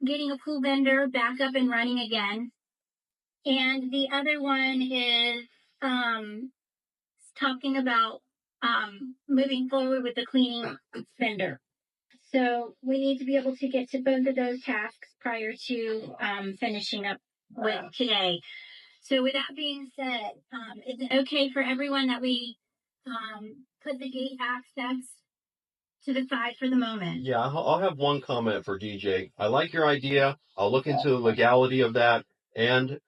getting a pool vendor back up and running again. And the other one is talking about moving forward with the cleaning vendor. So we need to be able to get to both of those tasks prior to finishing up with today. So with that being said, is it okay for everyone that we put the gate access to the side for the moment? Yeah, I'll have one comment for DJ. I like your idea. I'll look into the legality of that, and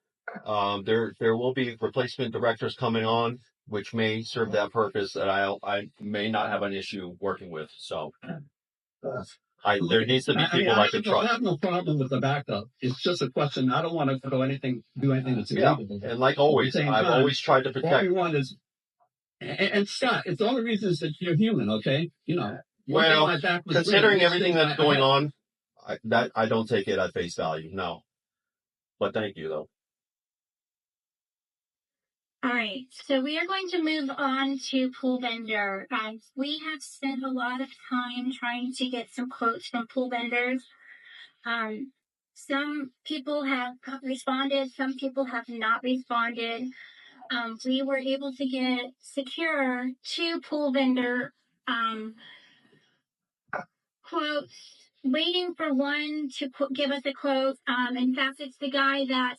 there will be replacement directors coming on, which may serve that purpose that I may not have an issue working with. So there needs to be people I can trust. I have no problem with the backup. It's just a question. I don't want to do anything that's illegal. And like always, I've always tried to protect. All we want is, and Scott, it's the only reason is that you're human, okay? You know. Well, considering everything that's going on, I don't take it at face value. No. But thank you, though. All right, so we are going to move on to pool vendor. We have spent a lot of time trying to get some quotes from pool vendors. Some people have responded, some people have not responded. We were able to secure 2 pool vendor quotes, waiting for one to give us a quote. In fact, it's the guy that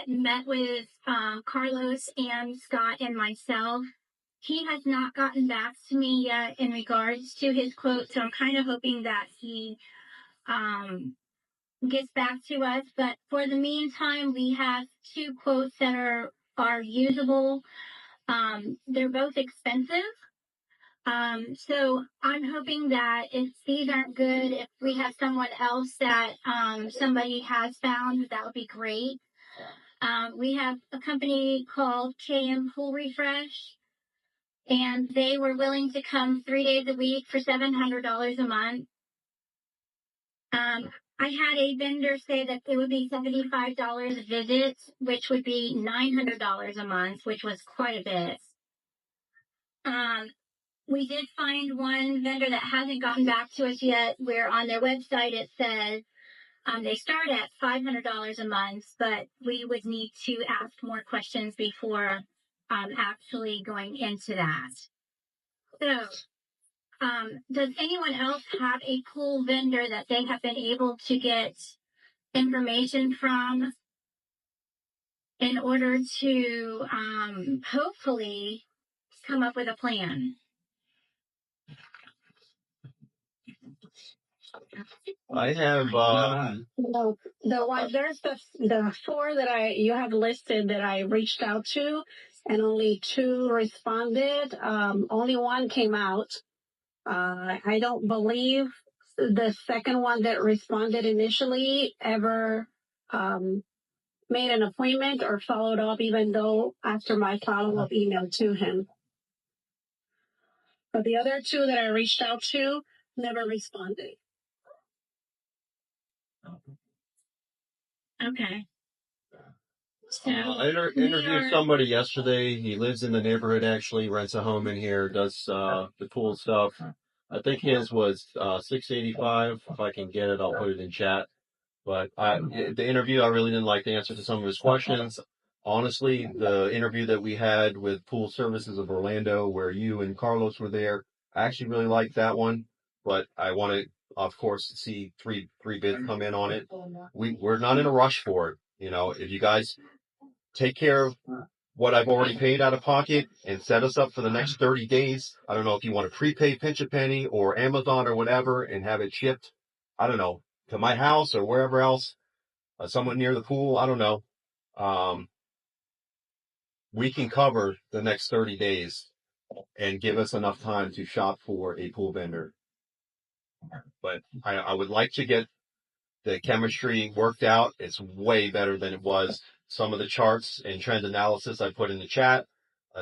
met with Carlos and Scott and myself. He has not gotten back to me yet in regards to his quote, so I'm kind of hoping that he gets back to us. But for the meantime, we have 2 quotes that are usable. They're both expensive. So I'm hoping that if these aren't good, if we have someone else that somebody has found, that would be great. We have a company called KM Pool Refresh, and they were willing to come 3 days a week for $700 a month. I had a vendor say that it would be $75 a visit, which would be $900 a month, which was quite a bit. We did find one vendor that hasn't gotten back to us yet, where on their website it says they start at $500 a month, but we would need to ask more questions before actually going into that. So, does anyone else have a pool vendor that they have been able to get information from in order to hopefully come up with a plan? I have there's the 4 that you have listed that I reached out to, and only 2 responded. Only 1 came out. I don't believe the second one that responded initially ever made an appointment or followed up, even though after my follow-up email to him. But the other 2 that I reached out to never responded. Okay. So I interviewed somebody yesterday. He lives in the neighborhood, actually, rents a home in here, does the pool stuff. I think his was $685. If I can get it, I'll put it in chat. But the interview, I really didn't like the answer to some of his questions. Honestly, the interview that we had with Pool Services of Orlando, where you and Carlos were there, I actually really liked that one. But I want to, of course, see three bids come in on it. We're not in a rush for it. You know, if you guys take care of what I've already paid out of pocket and set us up for the next 30 days. I don't know if you want to prepay Pinch a Penny or Amazon or whatever and have it shipped, I don't know, to my house or wherever else, somewhere near the pool. I don't know. We can cover the next 30 days and give us enough time to shop for a pool vendor. But I would like to get the chemistry worked out. It's way better than it was. Some of the charts and trend analysis I put in the chat,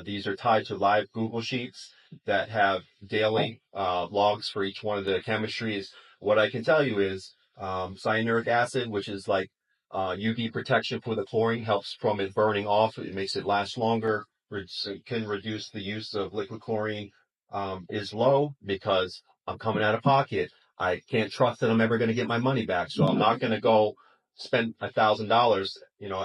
these are tied to live Google Sheets that have daily logs for each one of the chemistries. What I can tell you is cyanuric acid, which is like UV protection for the chlorine, helps from it burning off. It makes it last longer. It can reduce the use of liquid chlorine, is low because I'm coming out of pocket. I can't trust that I'm ever going to get my money back. So I'm not going to go spend $1,000,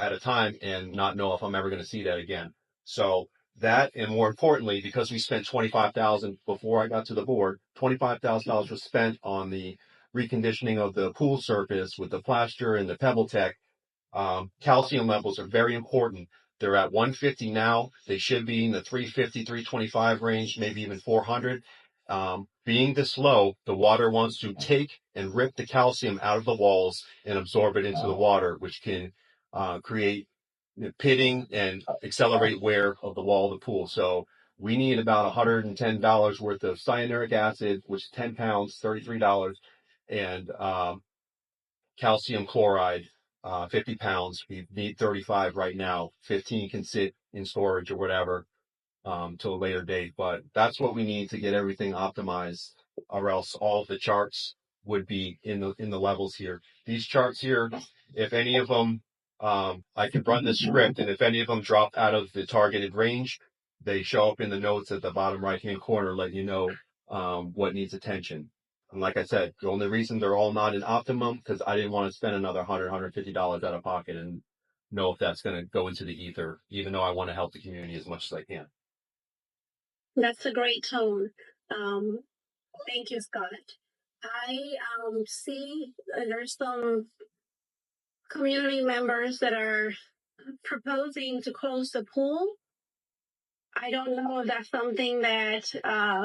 at a time and not know if I'm ever going to see that again. So that, and more importantly, because we spent $25,000 before I got to the board, $25,000 was spent on the reconditioning of the pool surface with the plaster and the Pebble Tech. Calcium levels are very important. They're at 150 now. They should be in the 350, 325 range, maybe even 400. Being this low, the water wants to take and rip the calcium out of the walls and absorb it into the water, which can create pitting and accelerate wear of the wall of the pool. So we need about $110 worth of cyanuric acid, which is 10 pounds, $33, and calcium chloride, 50 pounds. We need 35 right now. 15 can sit in storage or whatever till a later date. But that's what we need to get everything optimized, or else all of the charts would be in the levels here. These charts here, if any of them, I can run the script, and if any of them drop out of the targeted range, they show up in the notes at the bottom right-hand corner, let you know what needs attention. And like I said, the only reason they're all not in optimum, because I didn't want to spend another $100, $150 out of pocket and know if that's going to go into the ether, even though I want to help the community as much as I can. That's a great tone. Thank you, Scott. I see there's some community members that are proposing to close the pool. I don't know if that's something that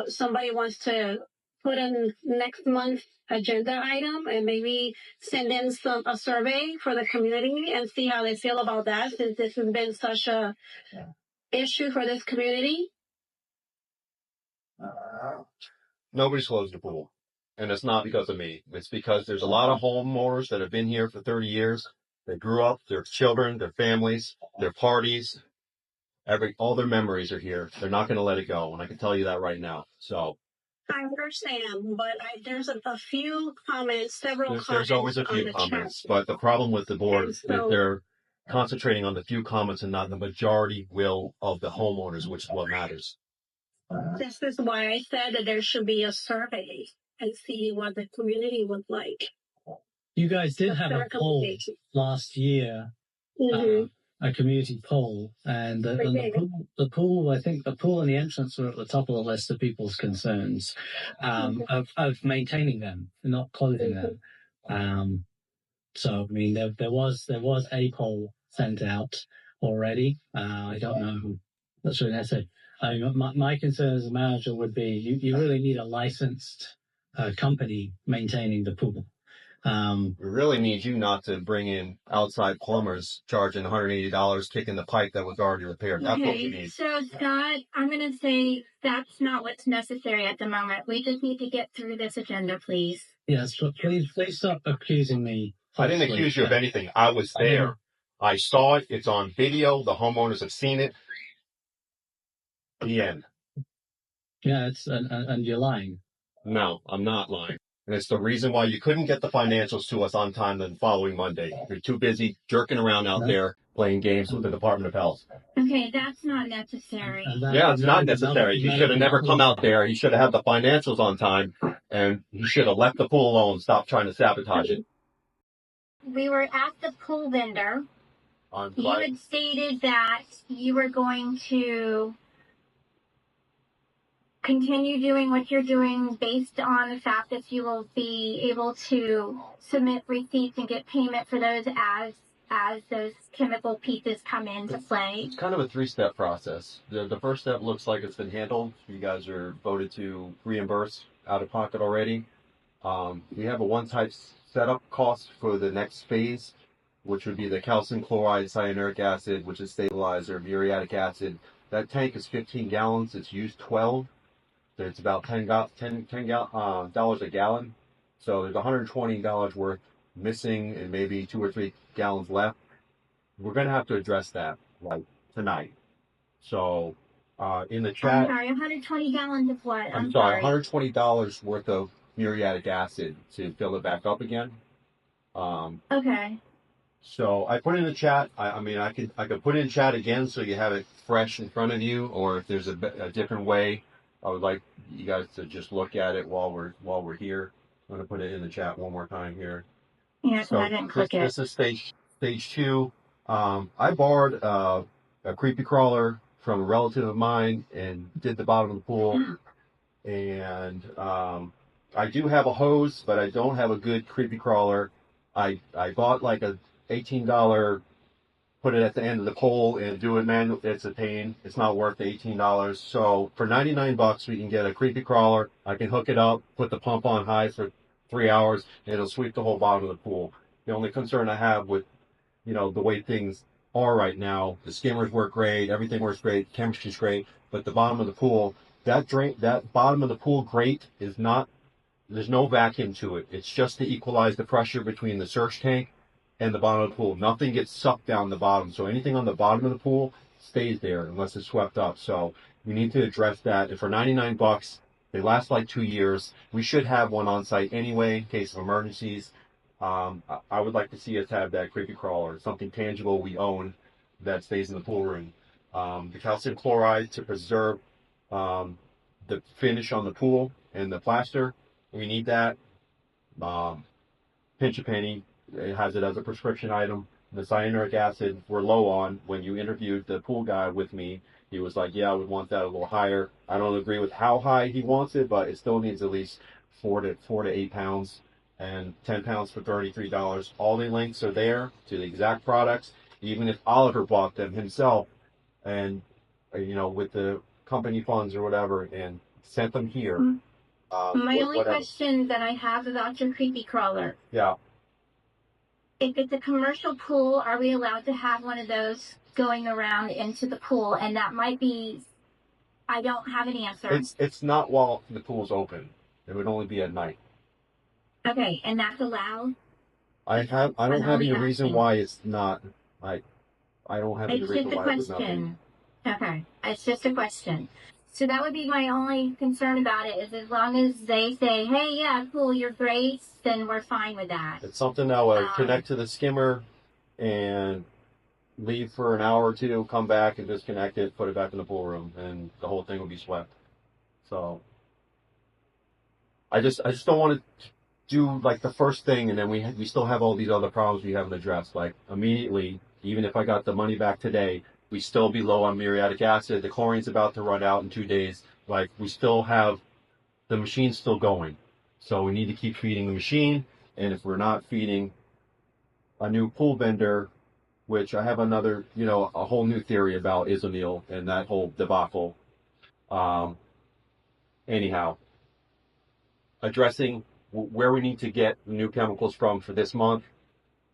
somebody wants to put in next month's agenda item and maybe send in a survey for the community and see how they feel about that, since this has been such a issue for this community. Nobody's closed the pool. And it's not because of me. It's because there's a lot of homeowners that have been here for 30 years. They grew up, their children, their families, their parties, all their memories are here. They're not going to let it go. And I can tell you that right now. So I understand, but there's a few comments, several comments. There's always a few comments, but the problem with the board is they're concentrating on the few comments and not the majority will of the homeowners, which is what matters. This is why I said that there should be a survey and see what the community would like. You guys did have a poll last year, a community poll, and the pool, I think the pool and the entrance were at the top of the list of people's concerns of maintaining them, not closing them. So, I mean, there was a poll sent out already. I don't know. That's really necessary. I mean, my concern as a manager would be you really need a licensed company maintaining the pool. We really need you not to bring in outside plumbers charging $180 kicking the pipe that was already repaired. That's what we need. So, Scott, I'm going to say that's not what's necessary at the moment. We just need to get through this agenda, please. Yes, but please stop accusing me. I didn't accuse you of anything. I was there. I saw it. It's on video. The homeowners have seen it. The end. Yeah, and you're lying. No, I'm not lying. And it's the reason why you couldn't get the financials to us on time the following Monday. You're too busy jerking around out there playing games with the Department of Health. Okay, that's not necessary. Yeah, it's not necessary. He should have never come out there. He should have had the financials on time, and he should have left the pool alone and stopped trying to sabotage it. We were at the pool vendor. You had stated that you were going to continue doing what you're doing based on the fact that you will be able to submit receipts and get payment for those as those chemical pieces come into play. It's kind of a three-step process. The first step looks like it's been handled. You guys are voted to reimburse out of pocket already. We have a one-type setup cost for the next phase, which would be the calcium chloride, cyanuric acid, which is stabilizer, muriatic acid. That tank is 15 gallons. It's used 12. It's about $10 a gallon. So there's $120 worth missing and maybe 2 or 3 gallons left. We're going to have to address that tonight. So in the chat. I'm sorry, 120 gallons of what? I'm sorry, $120 worth of muriatic acid to fill it back up again. Okay. So I put in the chat. I could put in chat again so you have it fresh in front of you, or if there's a different way, I would like you guys to just look at it while we're here. I'm going to put it in the chat one more time here. Yeah, So I didn't click it. this is stage 2. I borrowed a creepy crawler from a relative of mine and did the bottom of the pool. And I do have a hose, but I don't have a good creepy crawler. I bought like a $18, put it at the end of the pole and do it manual. It's a pain. It's not worth the $18. So for $99, we can get a creepy crawler. I can hook it up, put the pump on high for 3 hours, and it'll sweep the whole bottom of the pool. The only concern I have with, the way things are right now, the skimmers work great, everything works great, chemistry's great, but the bottom of the pool, that bottom of the pool grate is not, there's no vacuum to it. It's just to equalize the pressure between the surge tank and the bottom of the pool. Nothing gets sucked down the bottom. So anything on the bottom of the pool stays there unless it's swept up. So we need to address that. And for $99, they last like 2 years. We should have one on site anyway in case of emergencies. I would like to see us have that creepy crawler, something tangible we own that stays in the pool room. The calcium chloride to preserve the finish on the pool and the plaster. We need that. Pinch a penny. It has it as a prescription item. The cyanuric acid we're low on. When you interviewed the pool guy with me, he was like, yeah, I would want that a little higher. I don't agree with how high he wants it, but it still needs at least 4 to 8 pounds and 10 pounds for $33. All the links are there to the exact products. Even if Oliver bought them himself and, with the company funds or whatever and sent them here. My only question that I have about your creepy crawler. Yeah. If it's a commercial pool, are we allowed to have one of those going around into the pool? And that might be, I don't have an answer. It's not while the pool's open. It would only be at night. Okay, and that's allowed? I don't have any reason why it's not. I don't have any reason why it's not. It's just a question. Okay, it's just a question. So that would be my only concern about it, is as long as they say, hey, yeah, cool, you're great, then we're fine with that. It's something that will connect to the skimmer and leave for an hour or two, come back and disconnect it, put it back in the pool room, and the whole thing will be swept. So I just don't want to do like the first thing, and then we still have all these other problems we haven't addressed. Like immediately, even if I got the money back today, we still be low on muriatic acid. The chlorine's about to run out in 2 days. Like we still have the machine's still going. So we need to keep feeding the machine. And if we're not feeding a new pool bender, which I have another, a whole new theory about Isoneil and that whole debacle. Anyhow, addressing where we need to get new chemicals from for this month,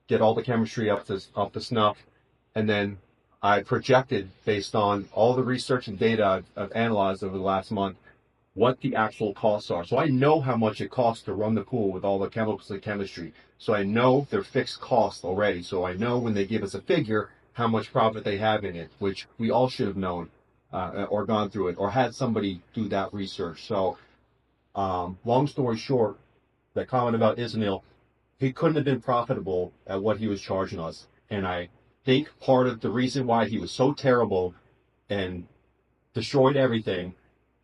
get all the chemistry up to snuff, and then I projected, based on all the research and data I've analyzed over the last month, what the actual costs are. So I know how much it costs to run the pool with all the chemicals and chemistry. So I know their fixed costs already. So I know when they give us a figure, how much profit they have in it, which we all should have known or gone through it or had somebody do that research. So long story short, that comment about Isoneil, he couldn't have been profitable at what he was charging us. And I think part of the reason why he was so terrible and destroyed everything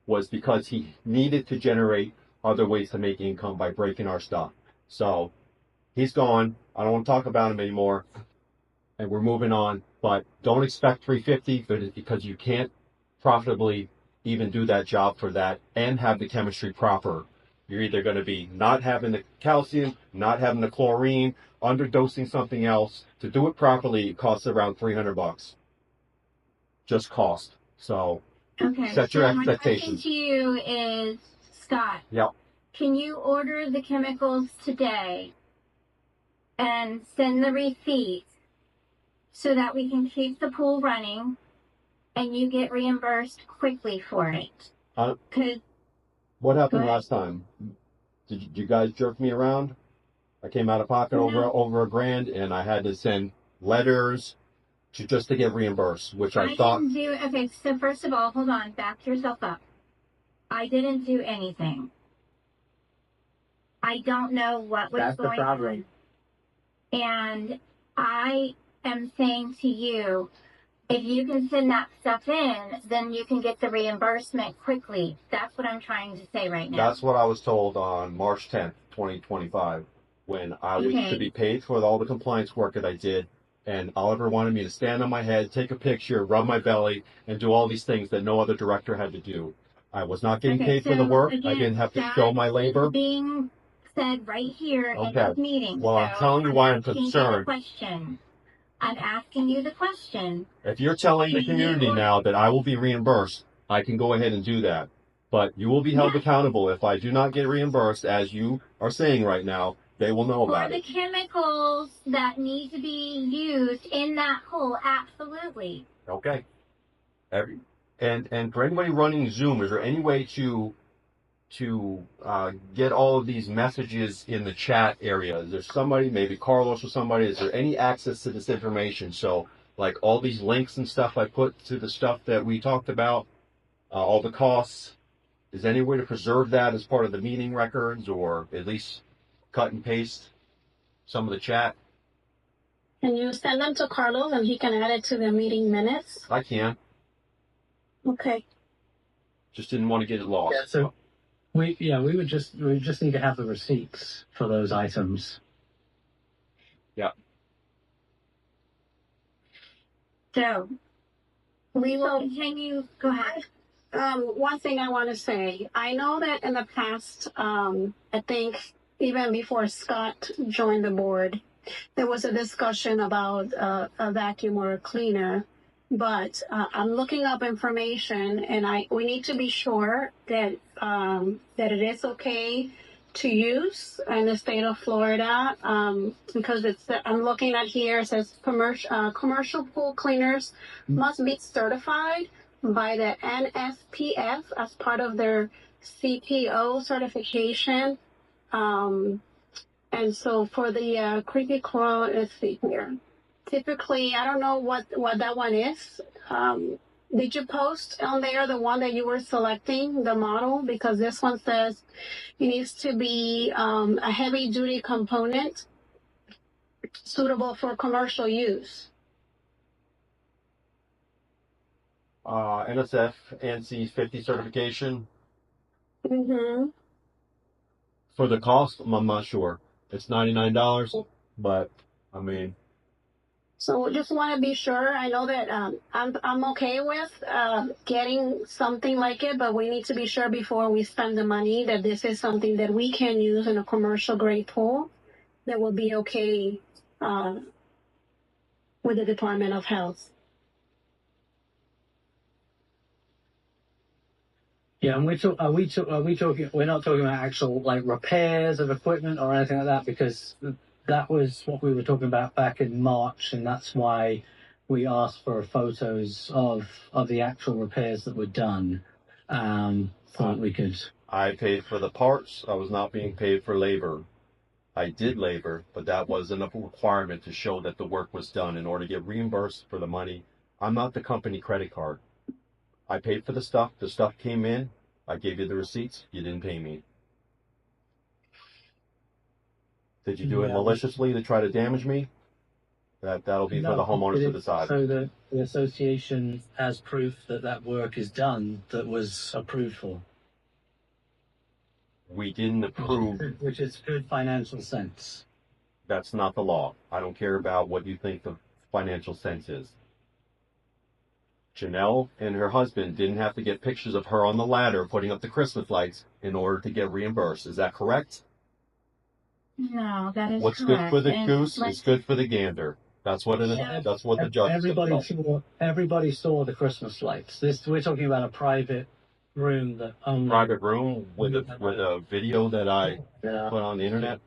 was because he needed to generate other ways to make income by breaking our stuff. So he's gone. I don't want to talk about him anymore. And we're moving on. But don't expect 350 because you can't profitably even do that job for that and have the chemistry proper. You're either going to be not having the calcium, not having the chlorine, underdosing something else. To do it properly, it costs around $300. Just cost. So set your expectations. My question to you is, Scott. Yep. Can you order the chemicals today and send the receipt so that we can keep the pool running and you get reimbursed quickly for it? What happened last time? Did you guys jerk me around? I came out of pocket over $1,000, and I had to send letters just to get reimbursed, which I thought. Okay, so first of all, hold on, back yourself up. I didn't do anything. I don't know what was going on. And I am saying to you, If you can send that stuff in, then you can get the reimbursement quickly. That's what I'm trying to say right now. That's what I was told on March 10th, 2025, when I was to be paid for all the compliance work that I did. And Oliver wanted me to stand on my head, take a picture, rub my belly, and do all these things that no other director had to do. I was not getting paid for the work. Again, I didn't have to show my labor. Being said right here in this meeting. Well, I'm telling you why I'm concerned. I'm asking you the question. If you're telling the community now that I will be reimbursed, I can go ahead and do that. But you will be held accountable if I do not get reimbursed, as you are saying right now. They will know about it. For the chemicals that need to be used in that hole, absolutely. Okay. And for anybody running Zoom, is there any way to get all of these messages in the chat area? Is there somebody, maybe Carlos or somebody, is there any access to this information? So like all these links and stuff I put to the stuff that we talked about, all the costs, is there any way to preserve that as part of the meeting records, or at least cut and paste some of the chat? Can you send them to Carlos and he can add it to the meeting minutes? I can. Okay. Just didn't want to get it lost. Yeah, so we just need to have the receipts for those items. Yeah. So we will continue. Go ahead. One thing I want to say, I know that in the past, I think even before Scott joined the board, there was a discussion about a vacuum or a cleaner. But I'm looking up information, and we need to be sure that that it is okay to use in the state of Florida, because I'm looking at here, it says commercial pool cleaners must be certified by the NSPF as part of their CPO certification. And so for the creepy crawl, let's see here. Typically, I don't know what that one is. Did you post on there the one that you were selecting, the model? Because this one says it needs to be a heavy-duty component suitable for commercial use. NSF ANSI 50 certification. Mm-hmm. For the cost, I'm not sure. It's $99, but I mean. So just want to be sure. I know that I'm okay with getting something like it, but we need to be sure before we spend the money that this is something that we can use in a commercial grade pool that will be okay with the Department of Health. Yeah, and are we talking? We're not talking about actual like repairs of equipment or anything like that, because that was what we were talking about back in March, and that's why we asked for photos of the actual repairs that were done, so that we could. I paid for the parts. I was not being paid for labor. I did labor, but that wasn't a requirement to show that the work was done in order to get reimbursed for the money. I'm not the company credit card. I paid for the stuff. The stuff came in. I gave you the receipts. You didn't pay me. Did you do it maliciously to try to damage me? That'll be for the homeowners to decide. So the association has proof that work is done that was approved for. We didn't approve. Which is good financial sense. That's not the law. I don't care about what you think the financial sense is. Janelle and her husband didn't have to get pictures of her on the ladder putting up the Christmas lights in order to get reimbursed. Is that correct? No, that is What's correct. good for the goose is good for the gander. That's what it is. That's what the judge said. Everybody saw the Christmas lights. We're talking about a private room that only private room with a video that I put on the internet.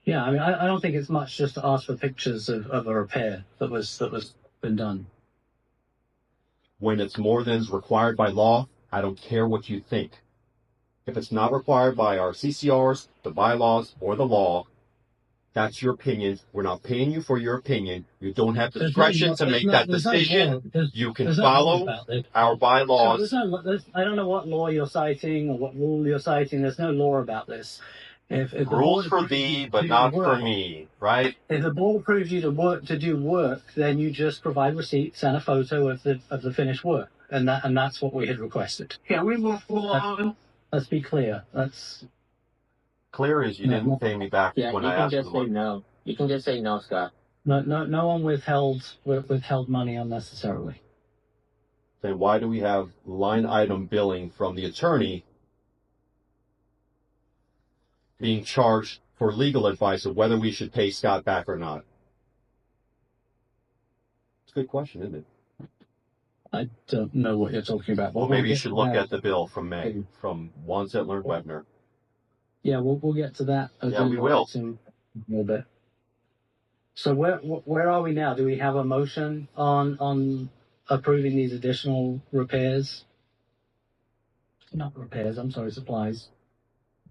Yeah, I mean, I don't think it's much just to ask for pictures of a repair that was been done. When it's more than is required by law, I don't care what you think. If it's not required by our CCRs, the bylaws, or the law, that's your opinion. We're not paying you for your opinion. You don't have discretion to make that decision. You can follow our bylaws. I don't know what law you're citing or what rule you're citing. There's no law about this. If the Rules board for approves you thee, to but do not for work- me, right? If the board approves you to do work, then you just provide receipts and a photo of the finished work, and that's what we had requested. Can we move on? Let's be clear. That's Clear as you didn't pay me back Yeah, when you I can asked for just the say money. no. You can just say no, Scott. no one withheld money unnecessarily. Then why do we have line item billing from the attorney being charged for legal advice of whether we should pay Scott back or not? It's a good question, isn't it? I don't know what you're talking about. Well, maybe you should look at the bill from May, from One Settler Webner. Yeah, we'll get to that. Yeah, we will. In a little bit. So where are we now? Do we have a motion on approving these additional repairs? Not repairs, I'm sorry, supplies.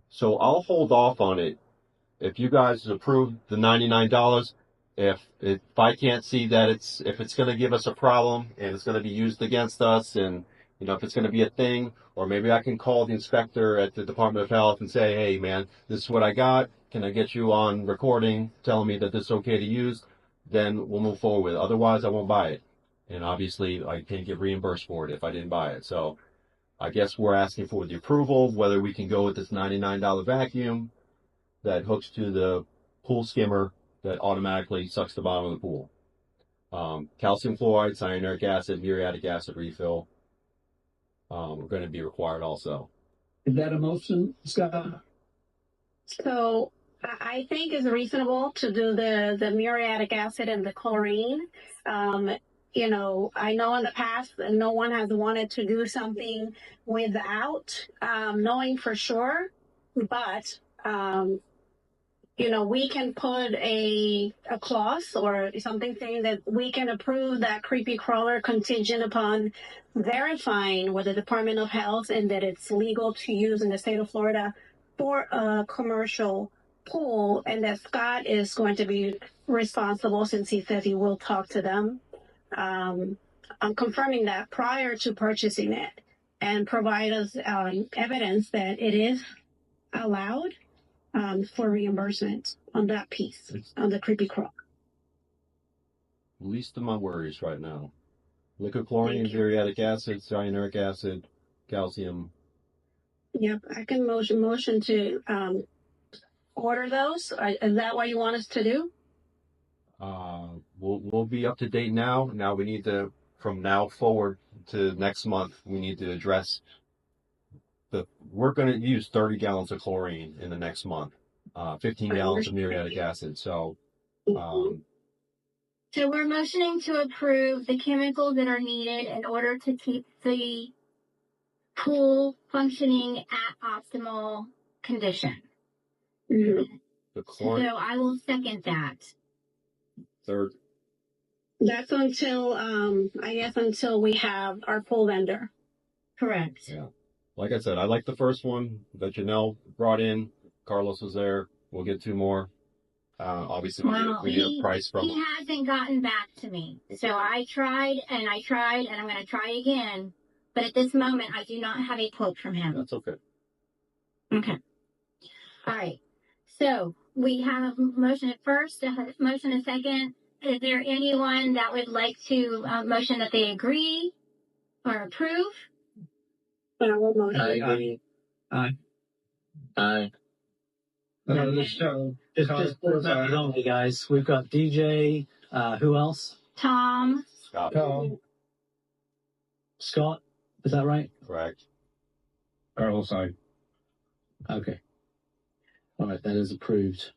So I'll hold off on it. If you guys approve the $99, if I can't see that if it's going to give us a problem and it's going to be used against us, and if it's going to be a thing, or maybe I can call the inspector at the Department of Health and say, hey man, this is what I got. Can I get you on recording telling me that this is okay to use? Then we'll move forward with it. Otherwise, I won't buy it. And obviously, I can't get reimbursed for it if I didn't buy it. So I guess we're asking for the approval of whether we can go with this $99 vacuum that hooks to the pool skimmer that automatically sucks the bottom of the pool. Calcium fluoride, cyanuric acid, muriatic acid refill are going to be required also. Is that a motion, Scott? So I think it's reasonable to do the muriatic acid and the chlorine. I know in the past no one has wanted to do something without knowing for sure, but we can put a clause or something saying that we can approve that creepy crawler contingent upon verifying with the Department of Health and that it's legal to use in the state of Florida for a commercial pool, and that Scott is going to be responsible since he says he will talk to them. I'm confirming that prior to purchasing it, and provide us evidence that it is allowed for reimbursement on that piece, on the creepy crawl. Least of my worries right now. Liquid chlorine, muriatic acid, cyanuric acid, calcium. Yep, I can motion to order those. Is that what you want us to do? We'll be up to date now. Now we need to, from now forward to next month, we need to address we're going to use 30 gallons of chlorine in the next month, 15 gallons of muriatic acid. So, So we're motioning to approve the chemicals that are needed in order to keep the pool functioning at optimal condition. Mm-hmm. the chlorine, So I will second that. third. That's until until we have our pool vendor. Correct. Yeah. Like I said, I like the first one that Janelle brought in. Carlos was there. We'll get two more. Obviously, we need a price from he hasn't gotten back to me. So I tried, and I'm going to try again. But at this moment, I do not have a quote from him. That's okay. Okay. All right. So we have a motion at first, a motion at second. Is there anyone that would like to motion that they agree or approve? I agree. Aye. Aye. So, Just only, guys. We've got DJ. Who else? Tom. Scott. Scott. Is that right? Correct. Carlos, aye. Okay. All right, that is approved.